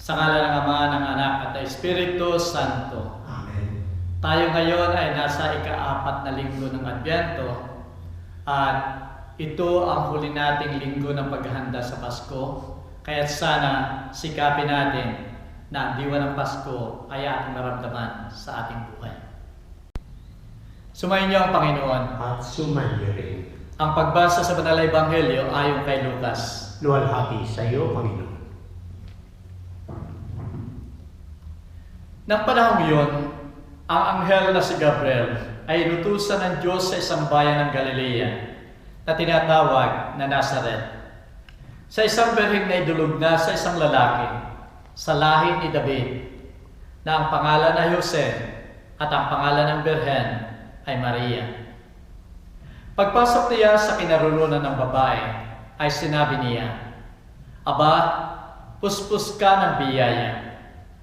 Sa ngala ng Ama, ng Anak, at ng Espiritu Santo. Amen. Tayo ngayon ay nasa ika-4 na linggo ng Adbyento at ito ang huli nating linggo ng paghahanda sa Pasko. Kaya sana sikapin natin na ang diwa ng Pasko ay ating maramdaman sa ating buhay. Sumayin niyo ang Panginoon. At sumayo rin. Ang pagbasa sa Banal na Ebanghelyo ayon kay Lucas. Luwalhati sa iyo, Panginoon. Nang panahong iyon, ang anghel na si Gabriel ay inutusan ng Diyos sa isang bayan ng Galilea na tinatawag na Nazaret. Sa isang birheng na idulog na sa isang lalaki, sa lahi ni David, na ang pangalan ay Jose at ang pangalan ng birhen ay Maria. Pagpasok niya sa kinaroroonan ng babae, ay sinabi niya, "Aba, puspos ka ng biyaya.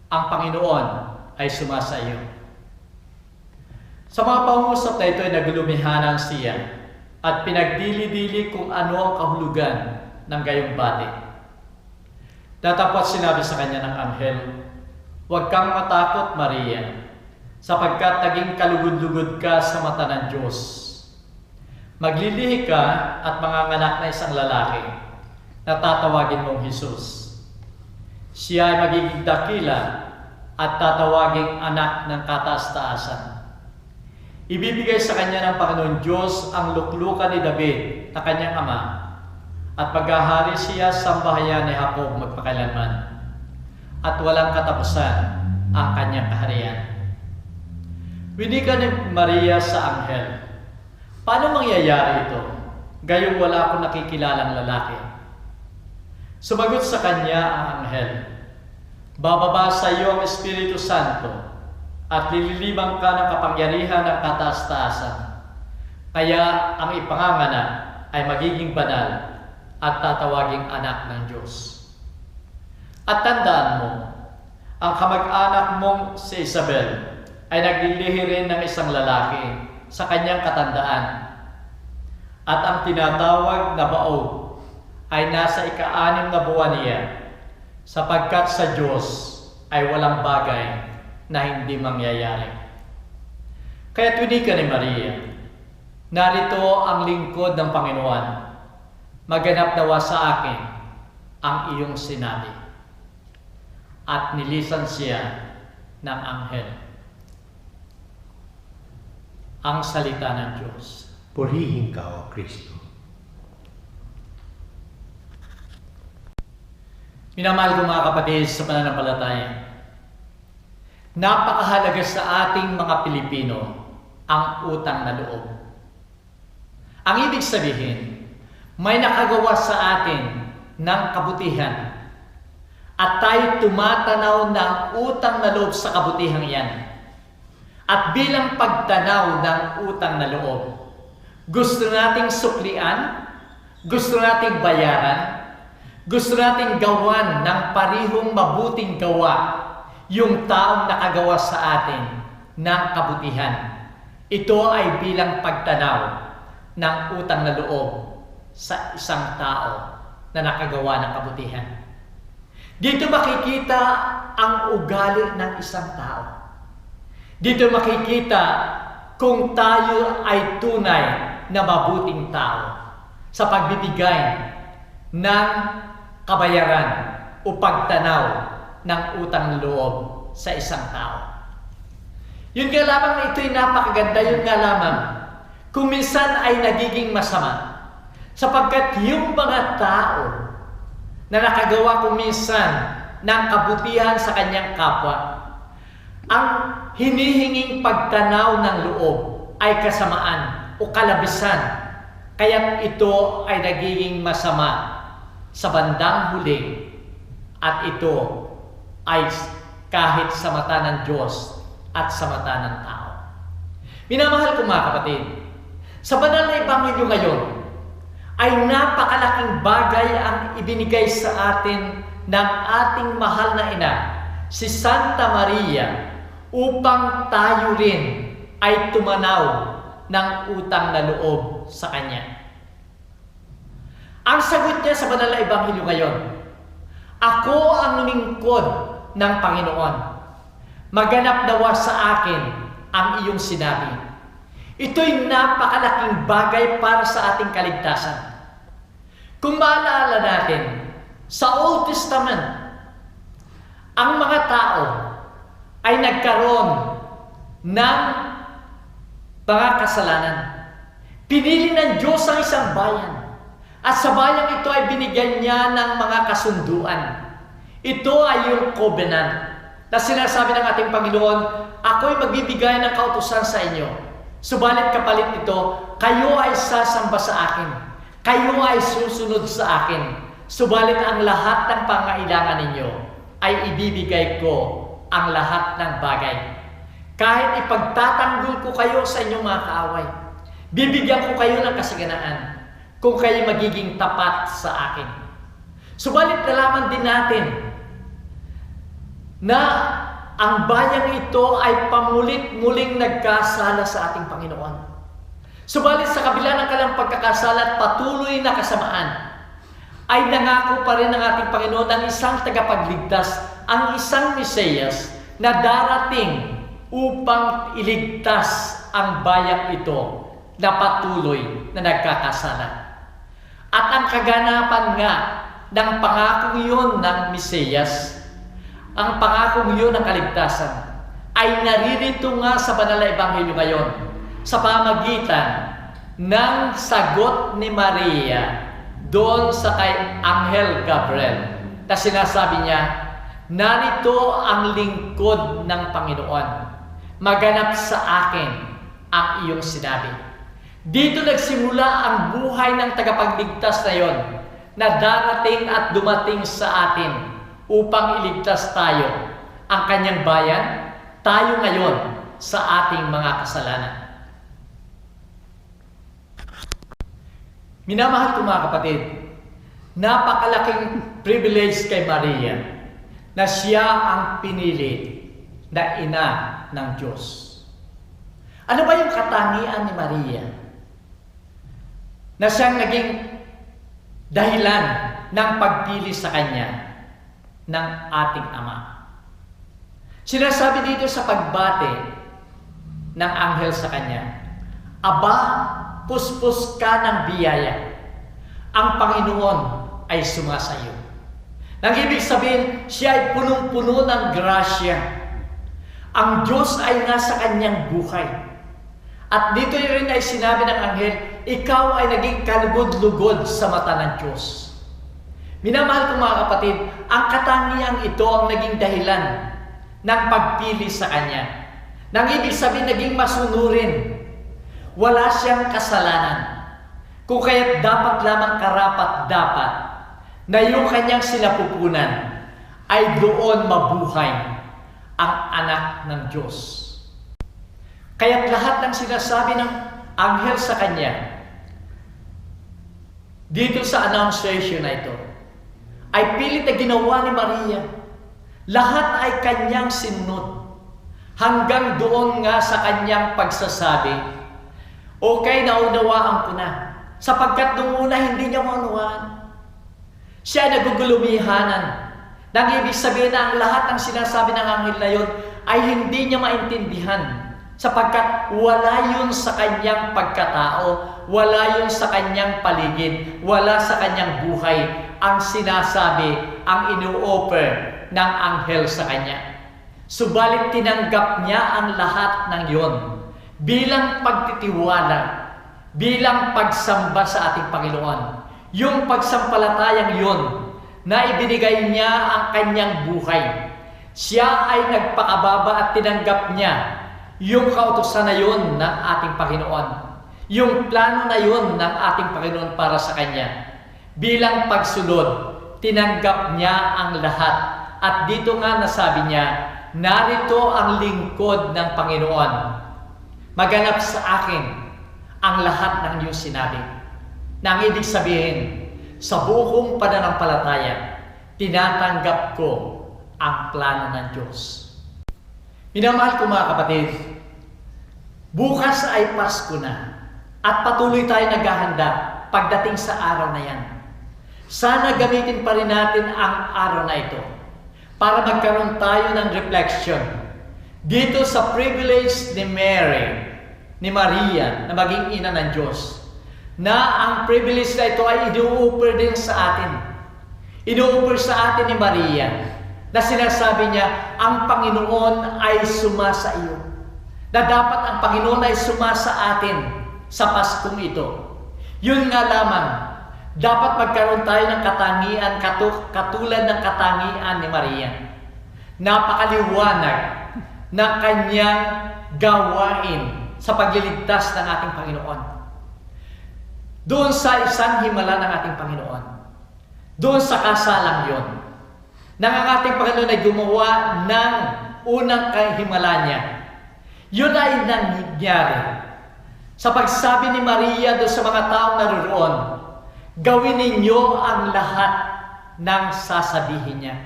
Ang Panginoon ay sumasa iyo." Sa mga pangusap na ito ay naglumihanan siya at pinagdili-dili kung ano ang kahulugan ng gayong bati. Datapot sinabi sa kanya ng anghel, "Huwag kang matakot, Maria, sapagkat naging kalugod-lugod ka sa mata ng Diyos. Maglilihi ka at manganganak na isang lalaki na tatawagin mong Jesus. Siya ay magiging dakila at tatawaging anak ng kataas-taasan. Ibibigay sa kanya ng Panginoon Diyos ang luklukan ni David na kanyang ama, at paghahari siya sa bahayan ni Jacob magpakailanman, at walang katapusan ang kanyang kaharian." Winika ni Maria sa anghel, "Paano mangyayari ito? Gayong wala akong nakikilalang lalaki." Sumagot sa kanya ang anghel, "Bababa sa iyo ang Espiritu Santo at lililibang ka ng kapangyarihan ng kataas-taasan. Kaya ang ipanganganak ay magiging banal at tatawaging anak ng Diyos. At tandaan mo, ang kamag-anak mong si Isabel ay naglilihi rin ng isang lalaki sa kanyang katandaan. At ang tinatawag na baog ay nasa ika-6 na buwan niya, sapagkat sa Diyos ay walang bagay na hindi mangyayari." Kaya't winika ni Maria, "Narito ang lingkod ng Panginoon. Maganap nawa sa akin ang iyong sinabi." At nilisan siya ng anghel. Ang salita ng Diyos. Purihin ka, O Kristo. Minamahal ko mga kapatid sa pananampalataya, napakahalaga sa ating mga Pilipino ang utang na loob. Ang ibig sabihin, may nakagawa sa atin ng kabutihan at tayo tumatanaw ng utang na loob sa kabutihang yan. At bilang pagtanaw ng utang na loob, gusto nating suklian, gusto nating bayaran, gusto nating gawan ng parihong mabuting gawa yung taong nakagawa sa atin ng kabutihan. Ito ay bilang pagtanaw ng utang na loob sa isang tao na nakagawa ng kabutihan. Dito makikita ang ugali ng isang tao. Dito makikita kung tayo ay tunay na mabuting tao sa pagbibigay ng kabayaran o pagtanaw ng utang na loob sa isang tao. Yun nga lamang na ito'y napakaganda, yun nga lamang kung minsan ay nagiging masama, sapagkat yung mga tao na nakagawa kung minsan ng kabutihan sa kanyang kapwa, ang hinihinging pagtanaw ng loob ay kasamaan o kalabisan, kaya't ito ay nagiging masama sa bandang huli, at ito ay kahit sa mata ng Diyos at sa mata ng tao. Minamahal ko mga kapatid, sa banal na Ebanghelyo ngayon ay napakalaking bagay ang ibinigay sa atin ng ating mahal na ina, si Santa Maria, upang tayo rin ay tumanaw ng utang na loob sa Kanya. Ang sagot niya sa banal na Ebanghelyo ngayon, "Ako ang lingkod ng Panginoon. Maganap nawa sa akin ang iyong sinabi. Ito'y napakalaking bagay para sa ating kaligtasan. Kung maalala natin, sa Old Testament, ang mga tao ay nagkaroon ng mga kasalanan. Pinili ng Diyos ang isang bayan. At sa bayang ito ay binigyan niya ng mga kasunduan. Ito ay yung covenant na sinasabi ng ating Panginoon, ako'y magbibigay ng kautusan sa inyo. Subalit kapalit nito, kayo ay sasamba sa akin. Kayo ay susunod sa akin. Subalit ang lahat ng pangailangan ninyo ay ibibigay ko ang lahat ng bagay. Kahit ipagtatanggol ko kayo sa inyong mga kaaway, bibigyan ko kayo ng kasaganaan kung kayo magiging tapat sa akin. Subalit nalaman din natin na ang bayang ito ay pamulit-muling nagkasala sa ating Panginoon. Subalit sa kabila ng kanilang pagkakasala at patuloy na kasamaan, ay nangako pa rin ng ating Panginoon ng isang tagapagligtas, ang isang Mesiyas na darating upang iligtas ang bayang ito na patuloy na nagkakasala. At ang kaganapan nga ng pangakong iyon ng Mesiyas, ang pangakong iyon ng kaligtasan, ay naririto nga sa banal na ebanghelyo ngayon sa pamagitan ng sagot ni Maria doon sa kay Anghel Gabriel na sinasabi niya, narito ang lingkod ng Panginoon, maganap sa akin ang iyong sinabi. Dito nagsimula ang buhay ng tagapagligtas na yon na darating at dumating sa atin upang iligtas tayo, ang kanyang bayan, tayo ngayon sa ating mga kasalanan. Minamahal ko mga kapatid, napakalaking privilege kay Maria na siya ang pinili na ina ng Diyos. Ano ba yung katangian ni Maria na siyang naging dahilan ng pagpili sa kanya ng ating Ama? Sinasabi dito sa pagbate ng anghel sa kanya, Aba, puspos ka ng biyaya. Ang Panginoon ay sumasayo. Nang ibig sabihin, siya ay punong-puno ng grasya. Ang Diyos ay nasa kanyang buhay. At dito rin ay sinabi ng anghel, ikaw ay naging kalugod-lugod sa mata ng Diyos. Minamahal ko mga kapatid, ang katangiang ito ang naging dahilan ng pagpili sa Kanya. Nang ibig sabihin, naging masunurin. Wala siyang kasalanan. Kung kaya't dapat lamang karapat-dapat na yung Kanyang sinapupunan ay doon mabuhay ang anak ng Diyos. Kaya't lahat ng sinasabi ng anghel sa Kanya, dito sa annunciation na ito, ay pilit na ginawa ni Maria. Lahat ay Kanyang sinunod. Hanggang doon nga sa Kanyang pagsasabi, okay, naunawaan ko na. Sapagkat nung una hindi niya maunawaan. Siya ay nagugulumihanan. Nang ibig sabihin na ang lahat ng sinasabi ng anghel na yun ay hindi niya maintindihan. Sapagkat wala yun sa kanyang pagkatao, wala yun sa kanyang paligid, wala sa kanyang buhay ang sinasabi, ang inu-offer ng anghel sa kanya. Subalit tinanggap niya ang lahat ng yon bilang pagtitiwala, bilang pagsamba sa ating Panginoon. Yung pagsampalatayang yon na ibinigay niya ang kanyang buhay. Siya ay nagpakababa at tinanggap niya yung kautusan na yun ng ating Panginoon. Yung plano na yun ng ating Panginoon para sa Kanya. Bilang pagsunod, tinanggap niya ang lahat. At dito nga nasabi niya, narito ang lingkod ng Panginoon. Maganap sa akin ang lahat ng iyong sinabi. Nang ibig sabihin, sa buong pananampalataya, tinatanggap ko ang plano ng Diyos. Minamahal ko mga kapatid, bukas ay Pasko na at patuloy tayo naghahanda pagdating sa araw na yan. Sana gamitin pa rin natin ang araw na ito para magkaroon tayo ng reflection dito sa privilege ni Mary, ni Maria, na maging ina ng Diyos, na ang privilege na ito ay inu-offer din sa atin. Inu-offer sa atin ni Maria, na sinasabi niya, ang Panginoon ay suma sa iyo. Na dapat ang Panginoon ay suma sa atin sa Paskong ito. Yun nga lamang, dapat magkaroon tayo ng katangian katulad ng katangian ni Maria. Napakaliwanag ng kanyang gawain sa pagliligtas ng ating Panginoon. Doon sa isang himala ng ating Panginoon, doon sa kasalang yon, nang ang ating Panginoon ay gumawa ng unang kahimala niya. Yun ay nangyari sa pagsabi ni Maria doon sa mga taong naroon, gawin ninyo ang lahat ng sasabihin niya.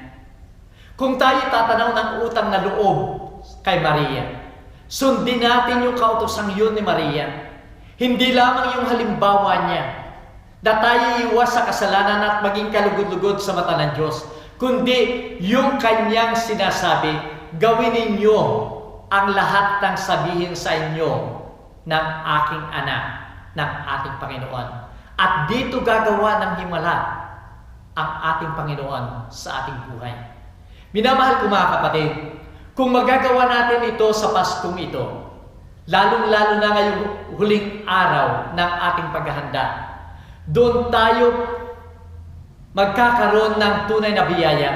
Kung tayo tatanaw ng utang na loob kay Maria, sundin natin yung kautosang yun ni Maria. Hindi lamang yung halimbawa niya na tayo iwas sa kasalanan at maging kalugod-lugod sa mata ng Diyos, kundi yung kanyang sinasabi, gawin ninyo ang lahat ng sabihin sa inyo ng aking anak, ng ating Panginoon. At dito gagawa ng himala ang ating Panginoon sa ating buhay. Minamahal ko mga kapatid, kung magagawa natin ito sa Paskong ito, lalong-lalo na ngayong huling araw ng ating paghahanda, doon tayo magkakaroon ng tunay na biyaya.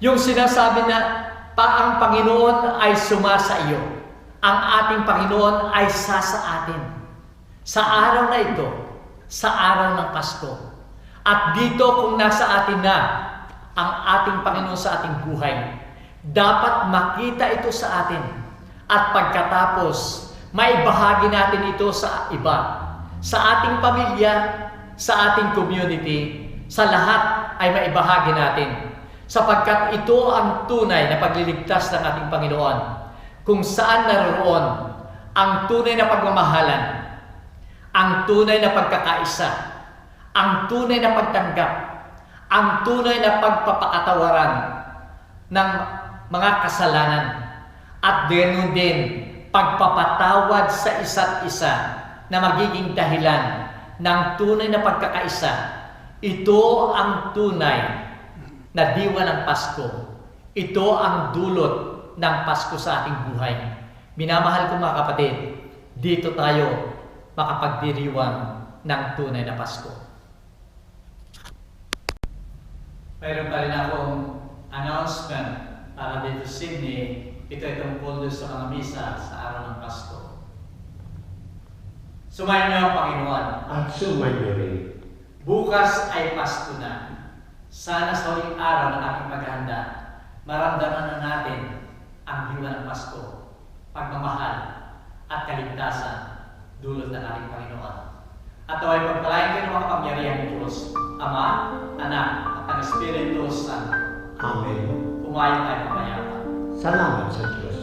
Yung sinasabi na ang Panginoon ay suma sa iyo. Ang ating Panginoon ay sa atin. Sa araw na ito, sa araw ng Pasko. At dito kung nasa atin na ang ating Panginoon sa ating buhay, dapat makita ito sa atin. At pagkatapos, maibahagi natin ito sa iba. Sa ating pamilya, sa ating community, sa lahat ay maibahagi natin. Sapagkat ito ang tunay na pagliligtas ng ating Panginoon. Kung saan naroon ang tunay na pagmamahalan, ang tunay na pagkakaisa, ang tunay na pagtanggap, ang tunay na pagpapakatawaran ng mga kasalanan, at ganoon din pagpapatawad sa isa't isa na magiging dahilan ng tunay na pagkakaisa. Ito ang tunay na diwa ng Pasko. Ito ang dulot ng Pasko sa ating buhay. Minamahal ko mga kapatid, dito tayo makapagdiriwang ng tunay na Pasko. Mayroon pa rin akong announcement para dito sa Sydney. Ito ay tungkol doon sa mga misa sa araw ng Pasko. Sumayin niyo ang Panginoon. At sumayo rin. Bukas ay Pasko na. Sana sa huling araw ng ating paghahanda, maramdaman na natin ang diwa ng Pasko, pagmamahal at kaligtasan dulot ng ating Panginoon. At away pagpalain kayo ng mga kapangyarihan ng Diyos, Ama, Anak, at ang Espiritu Santo. Amen. Pumayo tayo ng payapa. Salamat sa Diyos.